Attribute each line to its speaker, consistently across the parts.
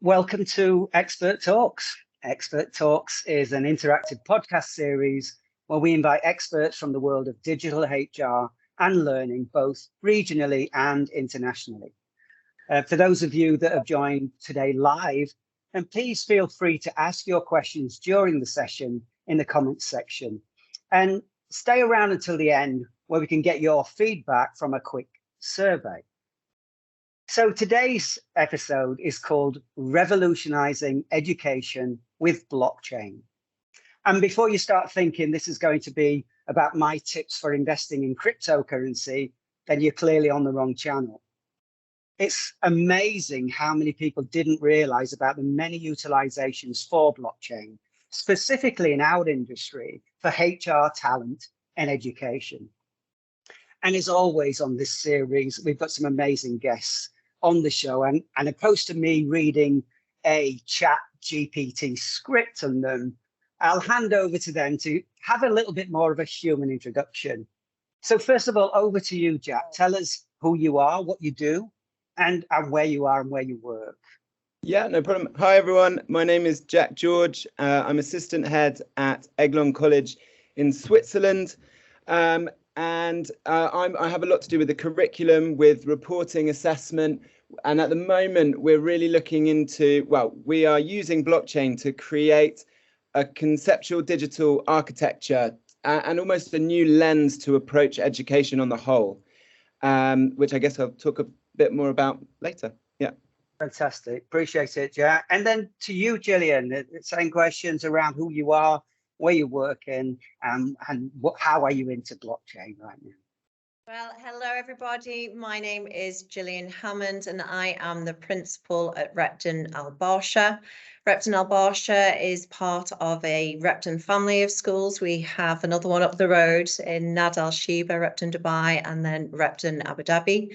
Speaker 1: Welcome to XpertTalx. XpertTalx is an interactive podcast series where we invite experts from the world of digital HR and learning, both regionally and internationally. For those of you that have joined today live, and please feel free to ask your questions during the session in the comments section. And stay around until the end where we can get your feedback from a quick survey. So today's episode is called Revolutionizing Education with Blockchain. And before you start thinking this is going to be about my tips for investing in cryptocurrency, then you're clearly on the wrong channel. It's amazing how many people didn't realize about the many utilizations for blockchain, specifically in our industry for HR talent and education. And as always on this series, we've got some amazing guests on the show, and opposed to me reading a chat GPT script on them, I'll hand over to them to have a little bit more of a human introduction. So first of all, over to you, Jack. Tell us who you are, what you do, and where you are and where you work.
Speaker 2: Yeah, no problem. Hi, everyone. My name is Jack George. I'm assistant head at Eglon College in Switzerland. I have a lot to do with the curriculum, with reporting, assessment. And at the moment, we're really looking into, we are using blockchain to create a conceptual digital architecture and almost a new lens to approach education on the whole, which I guess I'll talk a bit more about later. Yeah.
Speaker 1: Fantastic. Appreciate it, Jack. And then to you, Gillian, same questions around who you are, where you're working, and how are you into blockchain right now?
Speaker 3: Well, hello, everybody. My name is Gillian Hammond, and I am the principal at Repton Al Barsha. Repton Al Barsha is part of a Repton family of schools. We have another one up the road in Nad Al Shiba, Repton Dubai, and then Repton Abu Dhabi.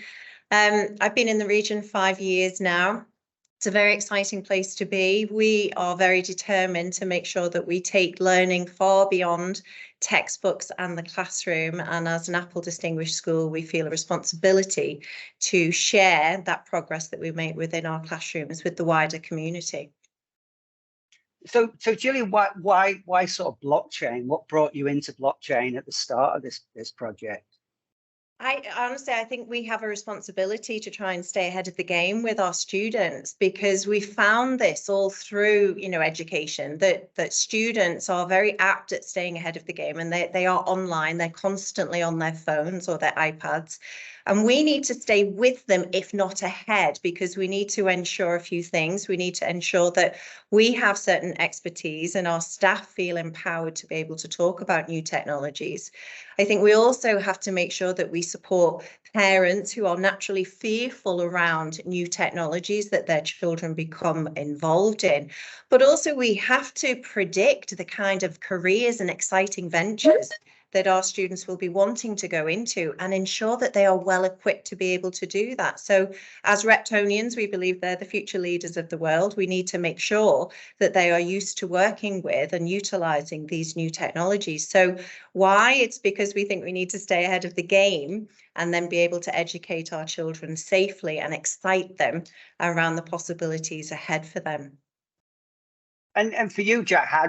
Speaker 3: I've been in the region 5 years now. It's a very exciting place to be. We are very determined to make sure that we take learning far beyond textbooks and the classroom. And as an Apple Distinguished School, we feel a responsibility to share that progress that we make within our classrooms with the wider community.
Speaker 1: So Gillian, why sort of blockchain? What brought you into blockchain at the start of this project?
Speaker 3: I think we have a responsibility to try and stay ahead of the game with our students, because we found this all through, education, that students are very apt at staying ahead of the game, and they are online, they're constantly on their phones or their iPads. And we need to stay with them, if not ahead, because we need to ensure a few things. We need to ensure that we have certain expertise and our staff feel empowered to be able to talk about new technologies. I think we also have to make sure that we support parents who are naturally fearful around new technologies that their children become involved in. But also we have to predict the kind of careers and exciting ventures that our students will be wanting to go into, and ensure that they are well equipped to be able to do that. So as Reptonians, we believe they're the future leaders of the world. We need to make sure that they are used to working with and utilizing these new technologies. So why? It's because we think we need to stay ahead of the game and then be able to educate our children safely and excite them around the possibilities ahead for them.
Speaker 1: And for you, Jack, how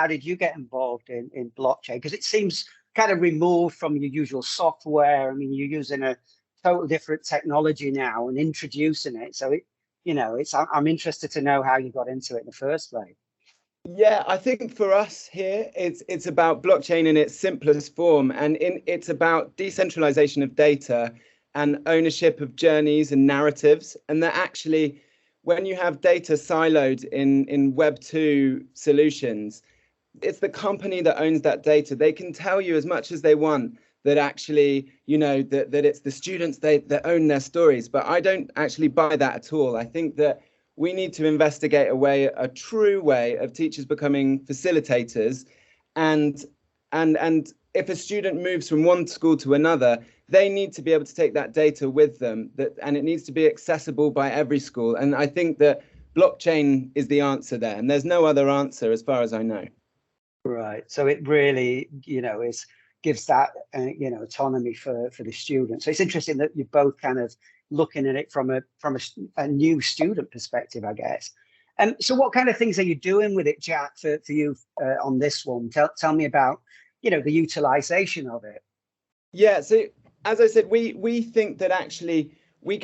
Speaker 1: did you get involved in blockchain? Because it seems kind of removed from your usual software. I mean, you're using a total different technology now and introducing it. So I'm interested to know how you got into it in the first place.
Speaker 2: Yeah, I think for us here, it's about blockchain in its simplest form, and it's about decentralization of data and ownership of journeys and narratives. And that actually, when you have data siloed in Web 2 solutions, it's the company that owns that data. They can tell you as much as they want that actually, that it's the students that own their stories. But I don't actually buy that at all. I think that we need to investigate a true way of teachers becoming facilitators. And if a student moves from one school to another, they need to be able to take that data with them, and it needs to be accessible by every school. And I think that blockchain is the answer there, and there's no other answer as far as I know.
Speaker 1: Right. So it really, gives that, autonomy for the student. So it's interesting that you're both kind of looking at it from a new student perspective, I guess. So what kind of things are you doing with it, Jack, for you on this one? Tell me about, the utilization of it.
Speaker 2: Yeah, so as I said, we think that actually we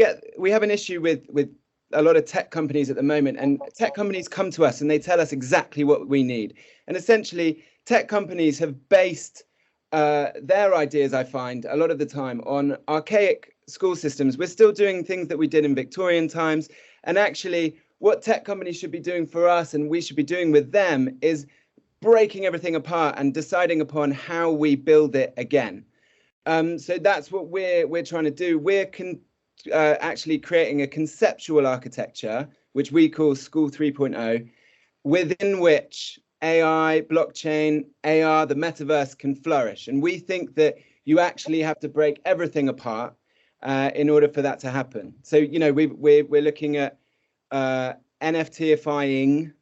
Speaker 2: have an issue with a lot of tech companies at the moment, and tech companies come to us and they tell us exactly what we need. And essentially, tech companies have based their ideas, I find, a lot of the time on archaic school systems. We're still doing things that we did in Victorian times. And actually, what tech companies should be doing for us and we should be doing with them is breaking everything apart and deciding upon how we build it again. So that's what we're trying to do. We're actually creating a conceptual architecture, which we call School 3.0, within which AI, blockchain, AR, the metaverse can flourish. And we think that you actually have to break everything apart in order for that to happen. So, we're looking at NFTifying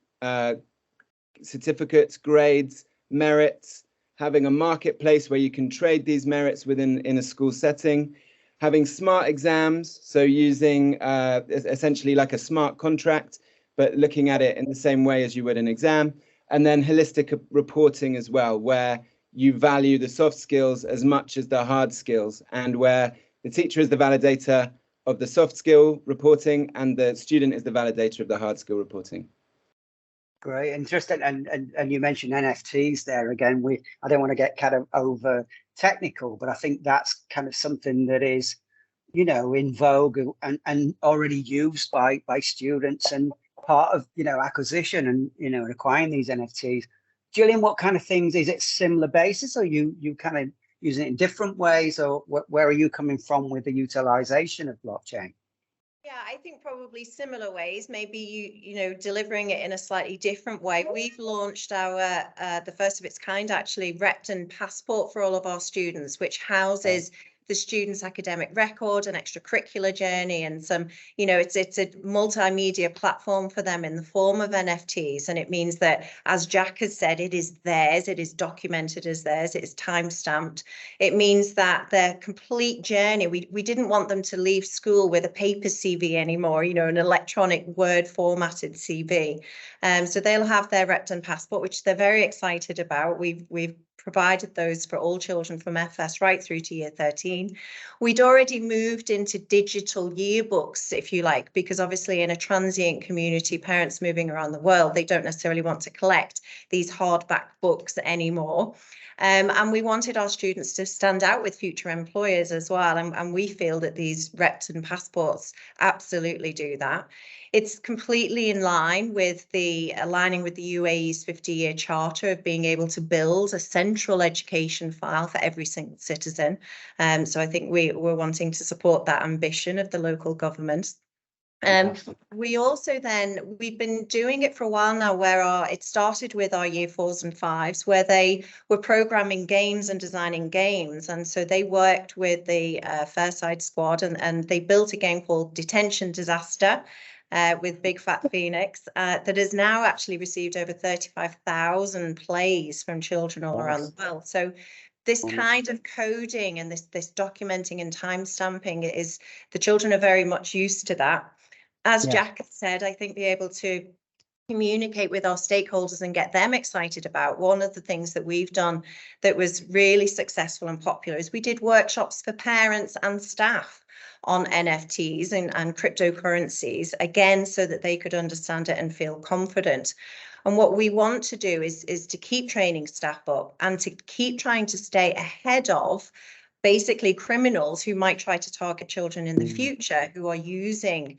Speaker 2: certificates, grades, merits, having a marketplace where you can trade these merits in a school setting, having smart exams, so using essentially like a smart contract, but looking at it in the same way as you would an exam, and then holistic reporting as well, where you value the soft skills as much as the hard skills, and where the teacher is the validator of the soft skill reporting and the student is the validator of the hard skill reporting.
Speaker 1: Great, interesting. And you mentioned NFTs there again. I don't want to get kind of over technical, but I think that's kind of something that is, in vogue and already used by students and part of, acquisition and, acquiring these NFTs. Gillian, what kind of things, is it similar basis, or you kind of using it in different ways, or where are you coming from with the utilization of blockchain?
Speaker 3: Yeah, I think probably similar ways, maybe you delivering it in a slightly different way. We've launched our the first of its kind, actually, Repton Passport for all of our students, which houses the student's academic record and extracurricular journey, and some, it's a multimedia platform for them in the form of NFTs. And it means that, as Jack has said, it is theirs, it is documented as theirs, it is time stamped. It means that their complete journey, we didn't want them to leave school with a paper CV anymore, an electronic Word formatted CV. So they'll have their Repton Passport, which they're very excited about. We've provided those for all children from FS right through to year 13. We'd already moved into digital yearbooks, if you like, because obviously in a transient community, parents moving around the world, they don't necessarily want to collect these hardback books anymore. And we wanted our students to stand out with future employers as well. And we feel that these Repton passports absolutely do that. It's completely in line with aligning with the UAE's 50-year charter of being able to build a central education file for every single citizen. So I think we're wanting to support that ambition of the local government. We also we've been doing it for a while now, where it started with our year 4s and 5s, where they were programming games and designing games. And so they worked with the Fairside squad and they built a game called Detention Disaster with Big Fat Phoenix that has now actually received over 35,000 plays from children all around the world. So this kind of coding and this documenting and time stamping is, the children are very much used to that. As Jack said, I think be able to communicate with our stakeholders and get them excited about. One of the things that we've done that was really successful and popular is we did workshops for parents and staff on NFTs and cryptocurrencies, again, so that they could understand it and feel confident. And what we want to do is to keep training staff up and to keep trying to stay ahead of basically criminals who might try to target children in the future who are using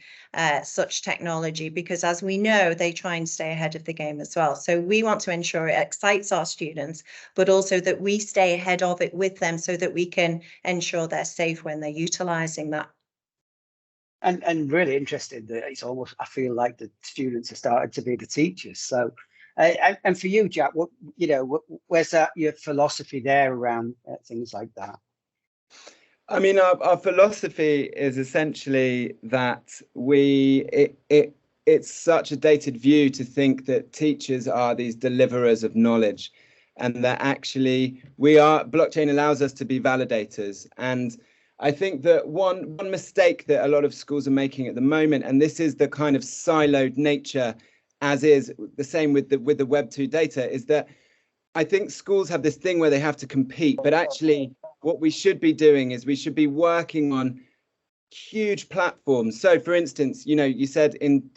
Speaker 3: such technology, because as we know, they try and stay ahead of the game as well. So we want to ensure it excites our students, but also that we stay ahead of it with them so that we can ensure they're safe when they're utilizing that.
Speaker 1: And really interested that it's almost, I feel like the students have started to be the teachers. So, and for you, Jack, where's that your philosophy there around things like that?
Speaker 2: I mean, our philosophy is essentially that it's such a dated view to think that teachers are these deliverers of knowledge, and that actually blockchain allows us to be validators. And I think that one mistake that a lot of schools are making at the moment, and this is the kind of siloed nature as is the same with the Web 2 data, is that I think schools have this thing where they have to compete, but actually what we should be doing is we should be working on huge platforms. So for instance, you said in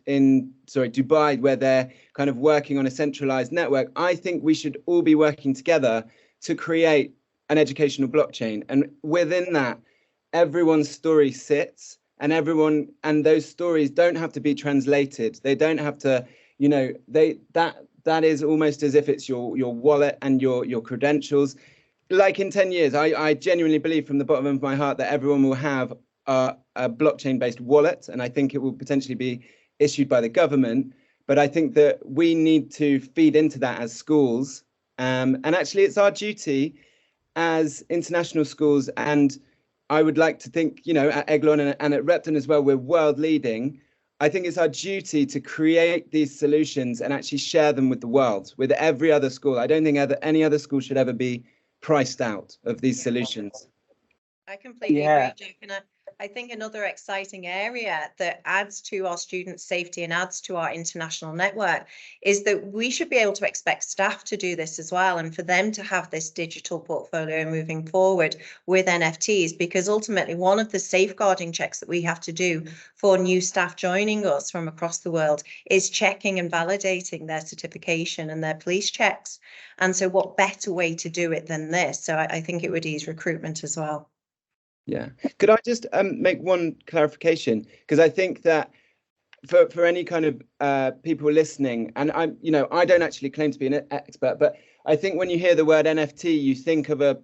Speaker 2: Dubai, where they're kind of working on a centralized network. I think we should all be working together to create an educational blockchain, and within that everyone's story sits, and those stories don't have to be translated. They don't have to, that is almost as if it's your wallet and your credentials. Like in 10 years, I genuinely believe from the bottom of my heart that everyone will have a blockchain-based wallet, and I think it will potentially be issued by the government. But I think that we need to feed into that as schools, and actually it's our duty as international schools. And I would like to think, at Eglon and at Repton as well, we're world leading. I think it's our duty to create these solutions and actually share them with the world, with every other school. I don't think any other school should ever be priced out of these solutions.
Speaker 3: I completely agree, Jack. And I think another exciting area that adds to our student safety and adds to our international network is that we should be able to expect staff to do this as well, and for them to have this digital portfolio moving forward with NFTs, because ultimately one of the safeguarding checks that we have to do for new staff joining us from across the world is checking and validating their certification and their police checks. And so what better way to do it than this? So I think it would ease recruitment as well.
Speaker 2: Yeah. Could I just make one clarification? Because I think that for any kind of people listening, and I don't actually claim to be an expert, but I think when you hear the word NFT, you think of a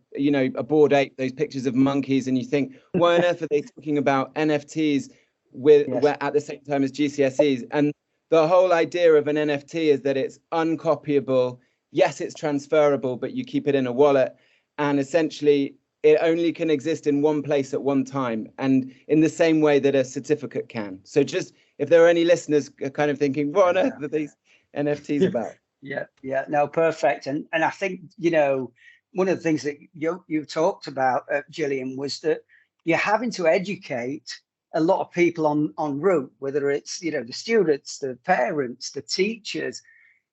Speaker 2: Bored Ape, those pictures of monkeys, and you think, why on earth are they talking about NFTs where at the same time as GCSEs? And the whole idea of an NFT is that it's uncopyable. Yes, it's transferable, but you keep it in a wallet, and essentially it only can exist in one place at one time, and in the same way that a certificate can. So just if there are any listeners kind of thinking, what on earth are these NFTs about?
Speaker 1: Yeah, no, perfect. And I think, one of the things that you talked about, Gillian, was that you're having to educate a lot of people en route, whether it's, the students, the parents, the teachers.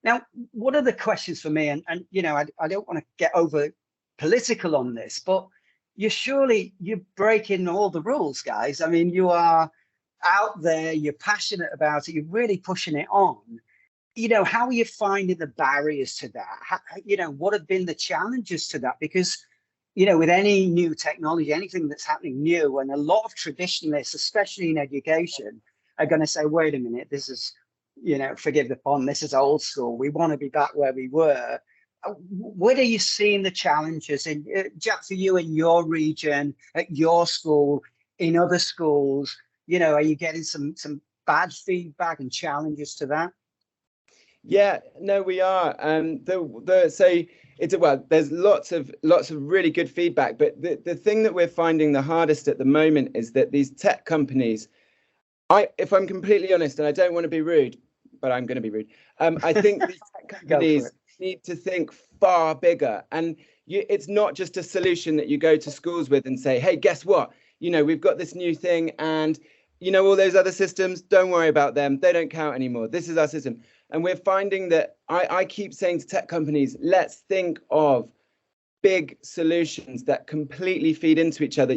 Speaker 1: Now, one of the questions for me, and I don't want to get over political on this, but you're breaking all the rules, guys. I mean, you are out there, you're passionate about it, you're really pushing it on. How are you finding the barriers to that? What have been the challenges to that? Because, with any new technology, anything that's happening new, and a lot of traditionalists, especially in education, are going to say, wait a minute, this is, forgive the pun, this is old school. We want to be back where we were. Where are you seeing the challenges in, Jack, for you in your region, at your school, in other schools? Are you getting some bad feedback and challenges to that?
Speaker 2: Yeah, no, we are. There's lots of really good feedback, but the thing that we're finding the hardest at the moment is that these tech companies, if I'm completely honest, and I don't want to be rude, but I'm going to be rude. I think these tech companies need to think far bigger, and it's not just a solution that you go to schools with and say, hey, guess what? We've got this new thing, and all those other systems, don't worry about them. They don't count anymore. This is our system. And we're finding that I keep saying to tech companies, let's think of big solutions that completely feed into each other.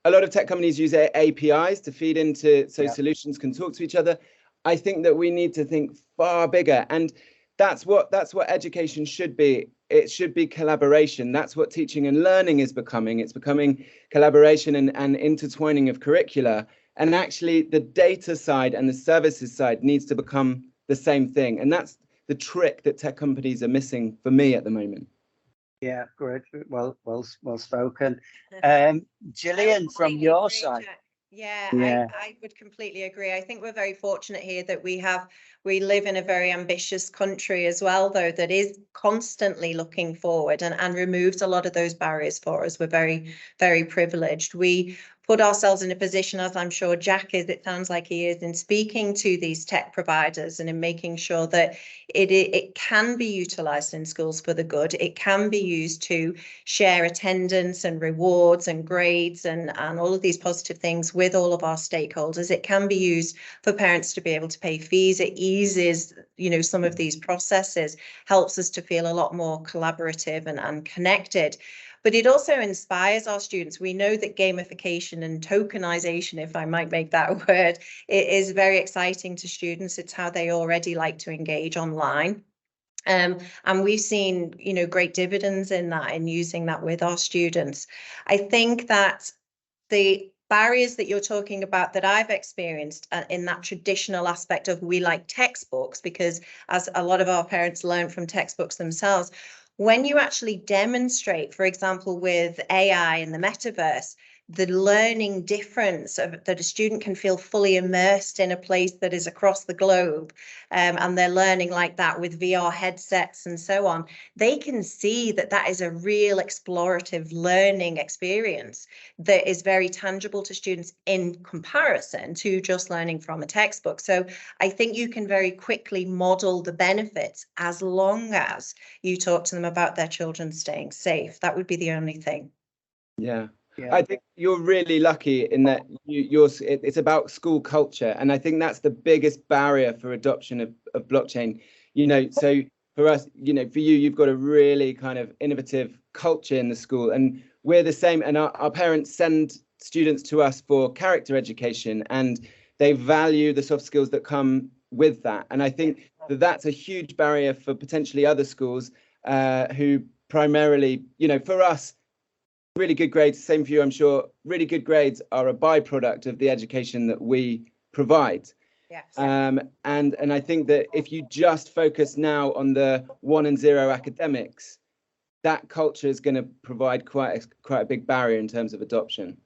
Speaker 2: A lot of tech companies use APIs to feed into, so solutions can talk to each other. I think that we need to think far bigger, and that's what education should be. It should be collaboration. That's what teaching and learning is becoming. It's becoming collaboration and intertwining of curricula. And actually the data side and the services side needs to become the same thing. And that's the trick that tech companies are missing for me at the moment.
Speaker 1: Yeah, great. Well spoken. Gillian, from your side.
Speaker 3: Yeah, I would completely agree. I think we're very fortunate here that we live in a very ambitious country as well, though, that is constantly looking forward and removes a lot of those barriers for us. We're very, very privileged. We put ourselves in a position, as I'm sure Jack is, it sounds like he is, in speaking to these tech providers and in making sure that it can be utilized in schools for the good. It can be used to share attendance and rewards and grades and all of these positive things with all of our stakeholders. It can be used for parents to be able to pay fees. It eases, some of these processes, helps us to feel a lot more collaborative and connected. But it also inspires our students. We know that gamification and tokenization, if I might make that a word, it is very exciting to students. It's how they already like to engage online. And we've seen, great dividends in that, in using that with our students. I think that the barriers that you're talking about that I've experienced in that traditional aspect of we like textbooks, because as a lot of our parents learn from textbooks themselves, when you actually demonstrate, for example, with AI and the metaverse, the learning difference that a student can feel fully immersed in a place that is across the globe, and they're learning like that with VR headsets and so on, they can see that that is a real explorative learning experience that is very tangible to students in comparison to just learning from a textbook. So I think you can very quickly model the benefits as long as you talk to them about their children staying safe. That would be the only thing.
Speaker 2: Yeah.
Speaker 1: Yeah.
Speaker 2: I think you're really lucky in that it's about school culture. And I think that's the biggest barrier for adoption of blockchain. So for us, for you, you've got a really kind of innovative culture in the school. And we're the same. And our parents send students to us for character education, and they value the soft skills that come with that. And I think that that's a huge barrier for potentially other schools who primarily, for us, really good grades, same for you, I'm sure. Really good grades are a byproduct of the education that we provide.
Speaker 3: Yes.
Speaker 2: And I think that if you just focus now on the 1 and 0 academics, that culture is going to provide quite a big barrier in terms of adoption.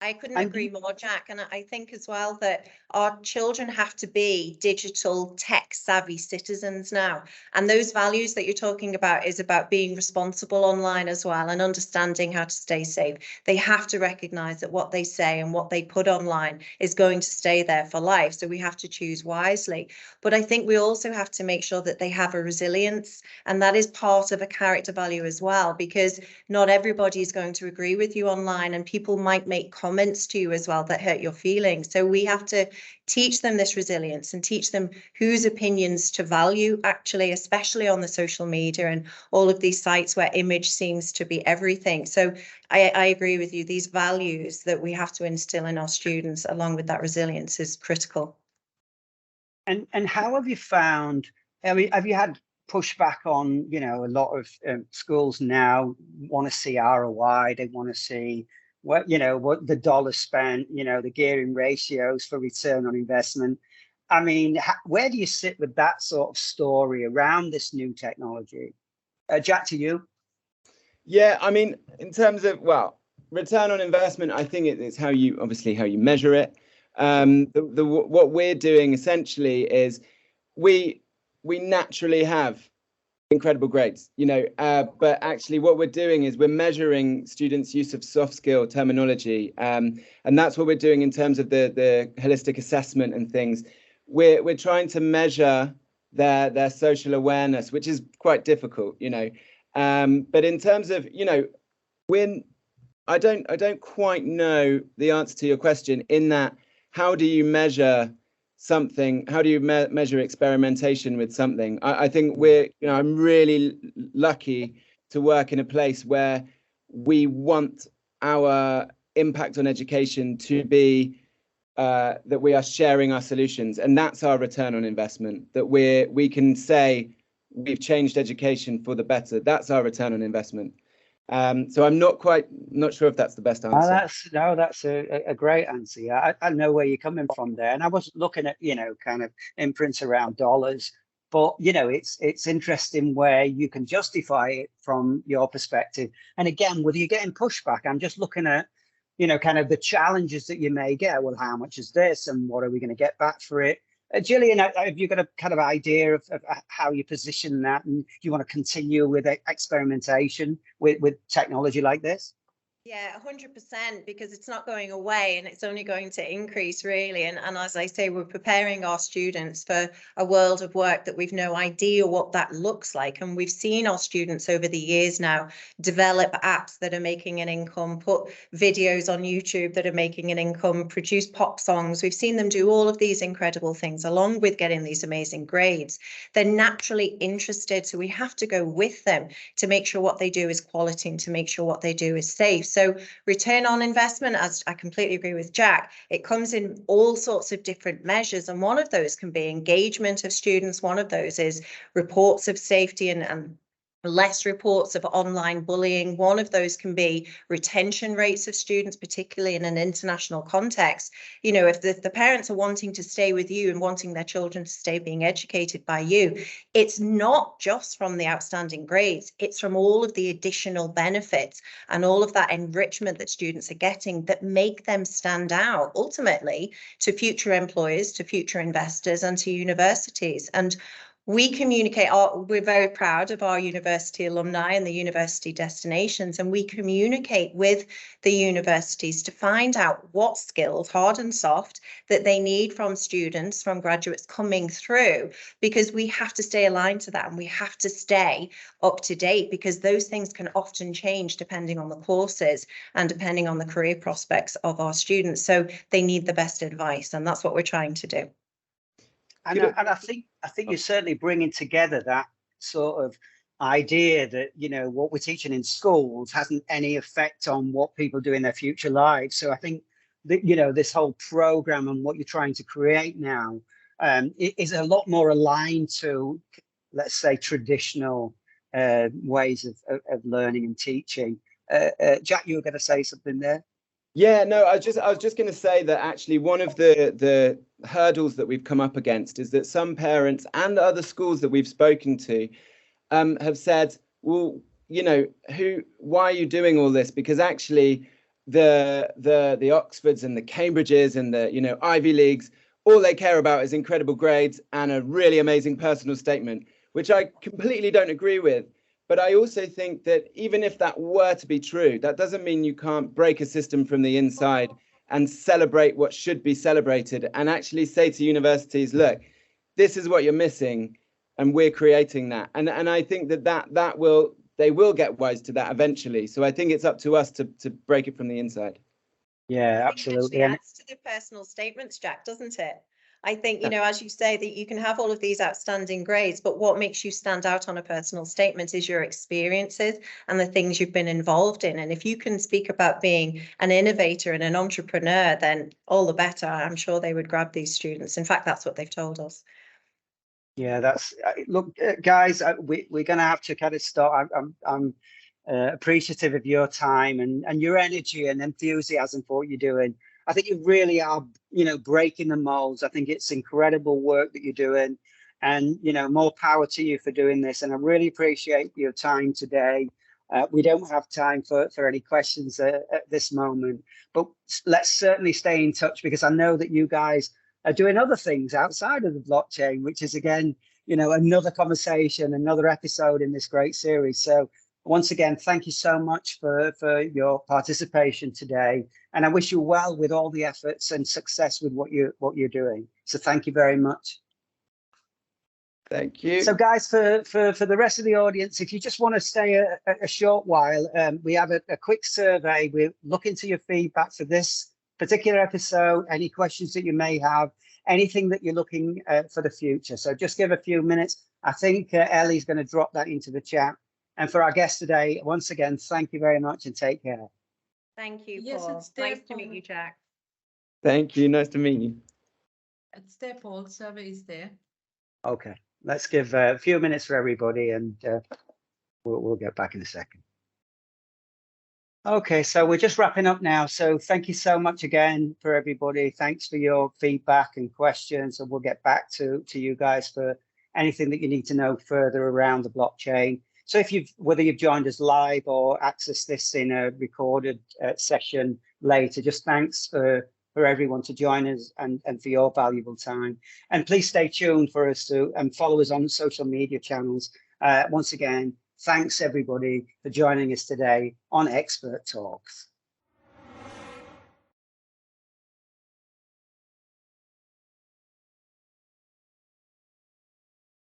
Speaker 3: I couldn't agree more, Jack. And I think as well that our children have to be digital tech savvy citizens now. And those values that you're talking about is about being responsible online as well and understanding how to stay safe. They have to recognize that what they say and what they put online is going to stay there for life. So we have to choose wisely. But I think we also have to make sure that they have a resilience. And that is part of a character value as well, because not everybody is going to agree with you online, and people might make comments to you as well that hurt your feelings. So we have to teach them this resilience and teach them whose opinions to value, actually, especially on the social media and all of these sites where image seems to be everything. So I agree with you. These values that we have to instill in our students along with that resilience is critical.
Speaker 1: And how have you found, I mean, have you had pushback on, a lot of schools now want to see ROI, they want to see what the dollar spent, the gearing ratios for return on investment. I mean, where do you sit with that sort of story around this new technology? Jack, to you.
Speaker 2: Yeah, I mean, in terms of, return on investment, I think it's how you measure it. What we're doing essentially is we naturally have incredible grades, but actually what we're doing is we're measuring students' use of soft skill terminology, and that's what we're doing in terms of the holistic assessment and things. We're trying to measure their social awareness, which is quite difficult, but in terms of, I don't quite know the answer to your question in that, how do you measure something? How do you measure experimentation with something? I think I'm really lucky to work in a place where we want our impact on education to be that we are sharing our solutions, and that's our return on investment, that we can say we've changed education for the better. That's our return on investment. So I'm not sure if that's the best answer.
Speaker 1: That's a great answer. Yeah, I know where you're coming from there, and I was looking at kind of imprints around dollars, but it's interesting where you can justify it from your perspective. And again, whether you're getting pushback, I'm just looking at kind of the challenges that you may get. Well, how much is this, and what are we going to get back for it? Gillian, have you got a kind of idea of how you position that, and do you want to continue with experimentation with technology like this?
Speaker 3: Yeah, 100%, because it's not going away and it's only going to increase, really. And as I say, we're preparing our students for a world of work that we've no idea what that looks like. And we've seen our students over the years now develop apps that are making an income, put videos on YouTube that are making an income, produce pop songs. We've seen them do all of these incredible things along with getting these amazing grades. They're naturally interested, so we have to go with them to make sure what they do is quality and to make sure what they do is safe. So return on investment, as I completely agree with Jack, it comes in all sorts of different measures. And one of those can be engagement of students. One of those is reports of safety and less reports of online bullying. One of those can be retention rates of students, particularly in an international context. You know, if the parents are wanting to stay with you and wanting their children to stay being educated by you, it's not just from the outstanding grades, it's from all of the additional benefits and all of that enrichment that students are getting that make them stand out ultimately to future employers, to future investors, and to universities. And we communicate, we're very proud of our university alumni and the university destinations, and we communicate with the universities to find out what skills, hard and soft, that they need from students, from graduates coming through, because we have to stay aligned to that and we have to stay up to date, because those things can often change depending on the courses and depending on the career prospects of our students. So they need the best advice, and that's what we're trying to do.
Speaker 1: And I think you're certainly bringing together that sort of idea that, you know, what we're teaching in schools hasn't any effect on what people do in their future lives. So I think that, you know, this whole program and what you're trying to create now is a lot more aligned to, let's say, traditional ways of learning and teaching. Jack, you were going to say something there?
Speaker 2: Yeah, no, I was just going to say that actually one of the hurdles that we've come up against is that some parents and other schools that we've spoken to have said, well, you know, why are you doing all this? Because actually the Oxfords and the Cambridges and the, you know, Ivy Leagues, all they care about is incredible grades and a really amazing personal statement, which I completely don't agree with. But I also think that even if that were to be true, that doesn't mean you can't break a system from the inside and celebrate what should be celebrated and actually say to universities, look, this is what you're missing and we're creating that. And I think they will get wise to that eventually. So I think it's up to us to break it from the inside.
Speaker 1: Yeah, absolutely.
Speaker 3: It actually adds to the personal statements, Jack, doesn't it? I think, you know, as you say, that you can have all of these outstanding grades, but what makes you stand out on a personal statement is your experiences and the things you've been involved in. And if you can speak about being an innovator and an entrepreneur, then all the better. I'm sure they would grab these students. In fact, that's what they've told us.
Speaker 1: Yeah, that's look, guys, we're going to have to kind of start. I'm appreciative of your time and your energy and enthusiasm for what you're doing. I think you really are, you know, breaking the molds. I think it's incredible work that you're doing, and, you know, more power to you for doing this. And I really appreciate your time today. We don't have time for any questions at this moment, but let's certainly stay in touch, because I know that you guys are doing other things outside of the blockchain, which is, again, you know, another conversation, another episode in this great series. So once again, thank you so much for your participation today. And I wish you well with all the efforts and success with what you're doing. So thank you very much.
Speaker 2: Thank you.
Speaker 1: So guys, for the rest of the audience, if you just want to stay a short while, we have a quick survey. We're looking to your feedback for this particular episode, any questions that you may have, anything that you're looking for the future. So just give a few minutes. I think Ellie's going to drop that into the chat. And for our guest today, once again, thank you very much and take care.
Speaker 3: Thank you,
Speaker 4: Yes,
Speaker 3: Paul.
Speaker 4: it's there,
Speaker 3: Nice to
Speaker 4: Paul.
Speaker 3: meet you, Jack.
Speaker 2: Thank you. Nice to meet you.
Speaker 4: It's there, Paul. Survey is there.
Speaker 1: Okay, let's give a few minutes for everybody, and we'll get back in a second. Okay, so we're just wrapping up now. So thank you so much again for everybody. Thanks for your feedback and questions, and we'll get back to you guys for anything that you need to know further around the blockchain. So whether you've joined us live or accessed this in a recorded session later, just thanks for everyone to join us and for your valuable time. And please stay tuned for us and follow us on social media channels. Once again, thanks everybody for joining us today on XpertTalx.